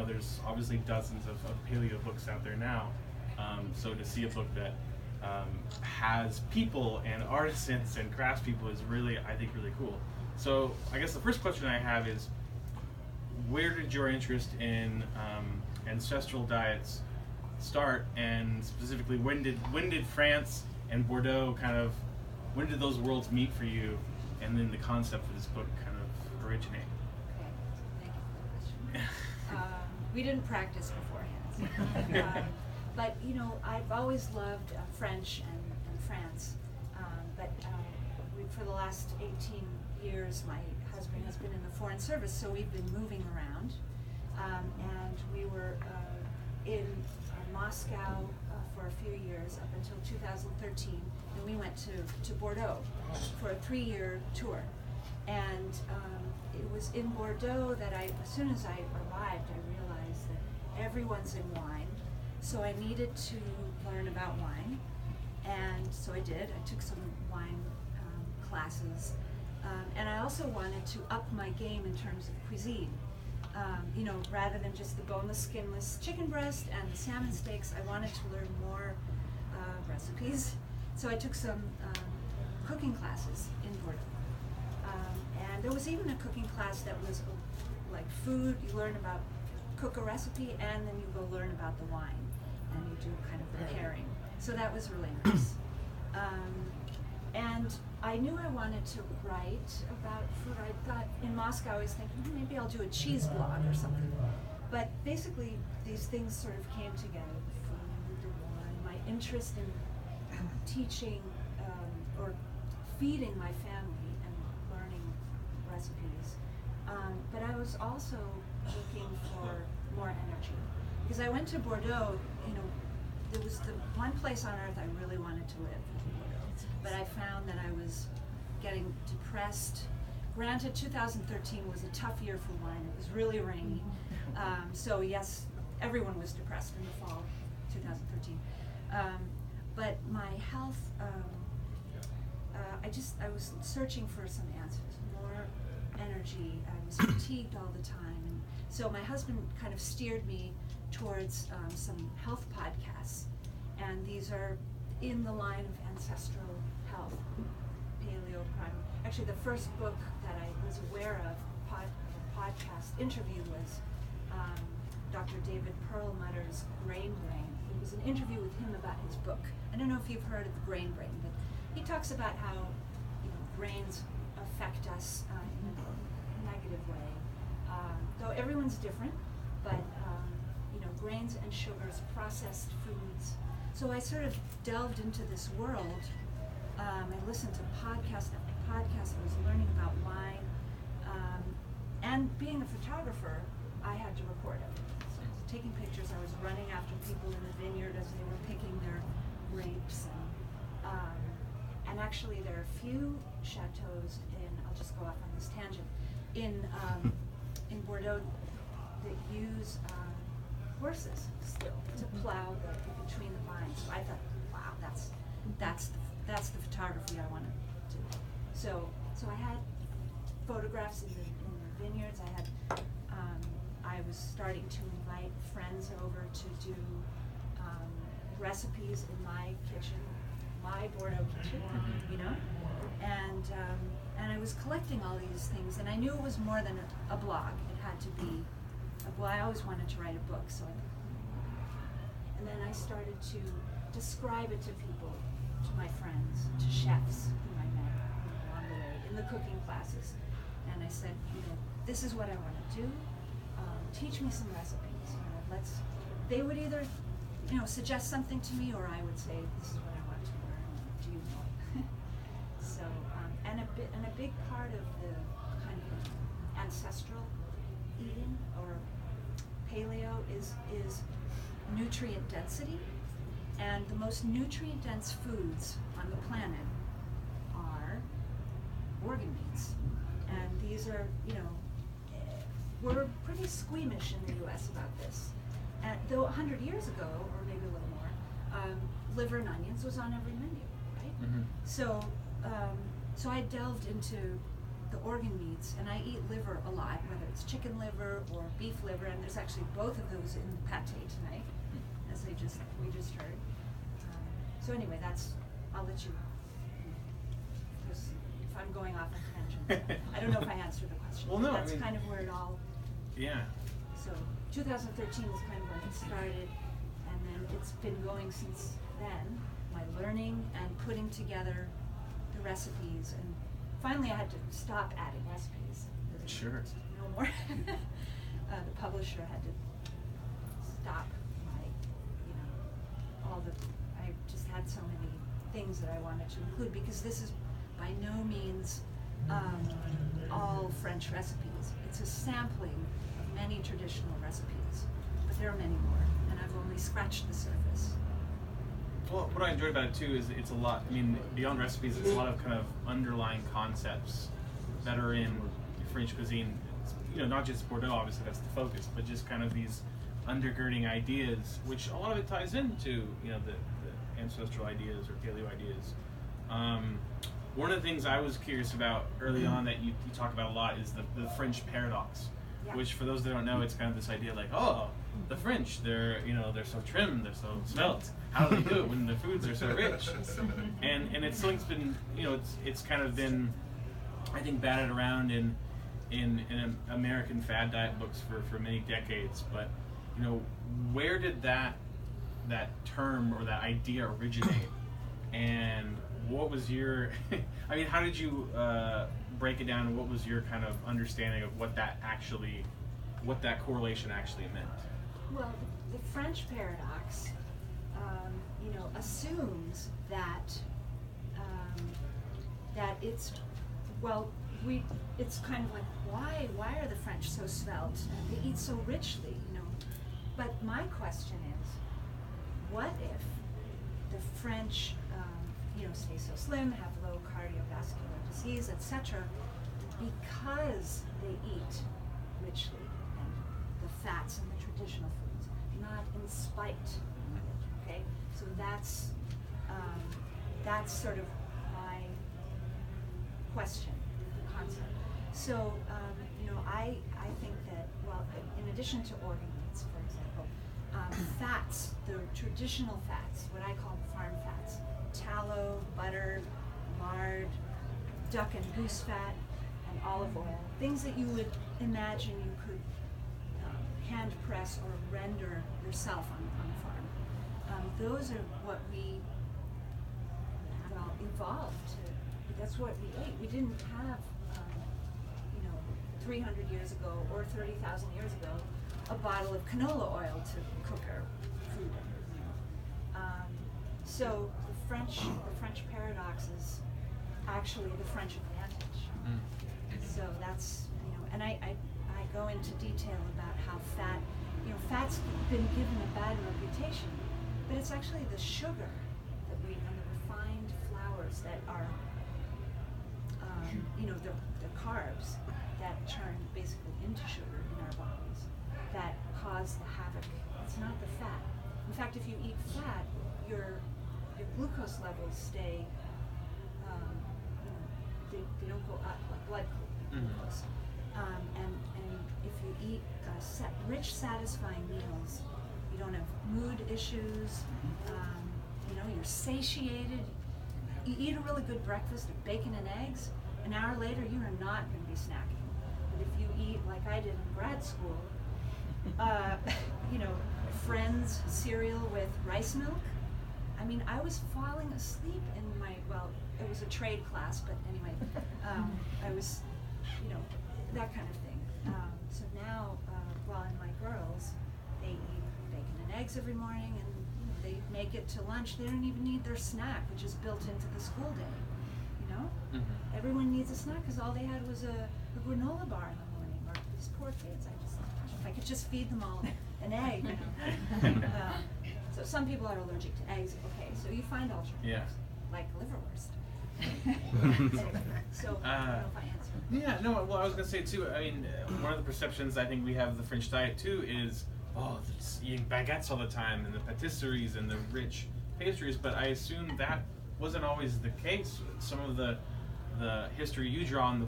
there's obviously dozens of paleo books out there now. So to see a book that has people and artisans and craftspeople is really, I think, really cool. So I guess the first question I have is, where did your interest in ancestral diets start, and specifically when did France and Bordeaux when did those worlds meet for you, and then the concept for this book kind of originate? Okay, thank you for the question. We didn't practice beforehand. But I've always loved French and France. But for the last 18 years, my husband has been in the Foreign Service, so we've been moving around. And we were in Moscow for a few years up until 2013, and we went to Bordeaux for a 3-year tour. And it was in Bordeaux that as soon as I arrived, I realized that everyone's in wine. So I needed to learn about wine, and so I did. I took some wine classes, and I also wanted to up my game in terms of cuisine. Rather than just the boneless, skinless chicken breast and the salmon steaks, I wanted to learn more recipes. So I took some cooking classes in Bordeaux, and there was even a cooking class that was like food. You learn about cook a recipe, and then you go learn about the wine, and you do kind of the pairing. So that was really nice. And I knew I wanted to write about food. I thought in Moscow, I was thinking, maybe I'll do a cheese blog or something. But basically, these things sort of came together: the food, the wine, my interest in teaching or feeding my family and learning recipes. But I was also looking for more energy, because I went to Bordeaux. There was the one place on earth I really wanted to live, Bordeaux, but I found that I was getting depressed. Granted, 2013 was a tough year for wine. It was really rainy, so yes, everyone was depressed in the fall 2013. But my health, I was searching for some answers, more energy. I was fatigued all the time, and so my husband kind of steered me towards some health podcasts, and these are in the line of ancestral health, paleo, primal. Actually, the first book that I was aware of, podcast interview, was Dr. David Perlmutter's Grain Brain. It was an interview with him about his book. I don't know if you've heard of the Grain Brain, but he talks about how grains affect us in a negative way. Though everyone's different, but grains and sugars, processed foods. So I sort of delved into this world. I listened to podcast after podcast. I was learning about wine. And being a photographer, I had to record it. So I was taking pictures. I was running after people in the vineyard as they were picking their grapes. And actually, there are a few chateaus I'll just go off on this tangent, in Bordeaux that use horses still to plow between the vines. So I thought, wow, that's the photography I want to do. So I had photographs in the vineyards. I was starting to invite friends over to do recipes in my kitchen, my Bordeaux kitchen, and I was collecting all these things, and I knew it was more than a blog. It had to be. Well, I always wanted to write a book, and then I started to describe it to people, to my friends, to chefs whom I met along the way in the cooking classes. And I said, this is what I want to do. Teach me some recipes. They would either, suggest something to me, or I would say, this is what I want to learn. Do you know it? So, and a big part of the kind of ancestral eating or paleo is nutrient density, and the most nutrient dense foods on the planet are organ meats, and these are, we're pretty squeamish in the U.S. about this. And though 100 years ago, or maybe a little more, liver and onions was on every menu, right? Mm-hmm. So I delved into the organ meats, and I eat liver a lot, whether it's chicken liver or beef liver, and there's actually both of those in the pate tonight, as we just heard. So anyway, I'll let you, because if I'm going off on tangents, I don't know if I answered the question. Well, no, that's kind of where it all. Yeah. So 2013 is kind of when it started, and then it's been going since then. My learning and putting together the recipes, and finally I had to stop adding recipes. Sure. No more. The publisher had to stop my, I just had so many things that I wanted to include, because this is by no means all French recipes. It's a sampling of many traditional recipes, but there are many more, and I've only scratched the surface. Well, what I enjoyed about it too is it's a lot, beyond recipes, it's a lot of kind of underlying concepts that are in French cuisine. It's, not just Bordeaux, obviously that's the focus, but just kind of these undergirding ideas, which a lot of it ties into, the ancestral ideas or paleo ideas. One of the things I was curious about early on that you talk about a lot is the French paradox, Yeah. which for those that don't know, it's kind of this idea like, oh, the French, they're so trim, they're so svelte. How do they do it when the foods are so rich? And it's something's been, it's kind of been, I think, batted around in American fad diet books for many decades. But where did that term or that idea originate? And what was your, how did you break it down? And what was your kind of understanding of what that correlation actually meant? Well, the French paradox, assumes that it's, it's kind of like, why are the French so svelte? They eat so richly, But my question is, what if the French, stay so slim, have low cardiovascular disease, etc., because they eat richly and the fats and the traditional foods, not in spite. Okay, so that's sort of my question, the concept. So I think that, well, in addition to organ meats, for example, fats, the traditional fats, what I call farm fats, tallow, butter, lard, duck and goose fat, and olive oil, things that you would imagine you could hand press or render yourself on a farm. Those are what we evolved to. That's what we ate. We didn't have 300 years ago or 30,000 years ago a bottle of canola oil to cook our food in. So the French paradox is actually the French advantage. So that's, and I go into detail about how fat's been given a bad reputation, but it's actually the sugar that and the refined flours that are, the carbs that turn basically into sugar in our bodies that cause the havoc. It's not the fat. In fact, if you eat fat, your glucose levels stay, they don't go up like blood glucose. And if you eat rich, satisfying meals, you don't have mood issues. You're satiated. You eat a really good breakfast of bacon and eggs. An hour later, you are not going to be snacking. But if you eat like I did in grad school, Friends cereal with rice milk. I was falling asleep in my, it was a trade class, but anyway, I was, that kind of thing. So now, and my girls, they eat bacon and eggs every morning, and they make it to lunch. They don't even need their snack, which is built into the school day. Everyone needs a snack because all they had was a granola bar in the morning. Or these poor kids, I just thought, gosh, if I could just feed them all an egg. So some people are allergic to eggs. Okay, so you find alternatives, like liverwurst. Anyway, so I don't know if I answered. Yeah, no, well, I was going to say too, one of the perceptions I think we have of the French diet too is, it's eating baguettes all the time and the patisseries and the rich pastries, but I assume that wasn't always the case. Some of the history you draw on the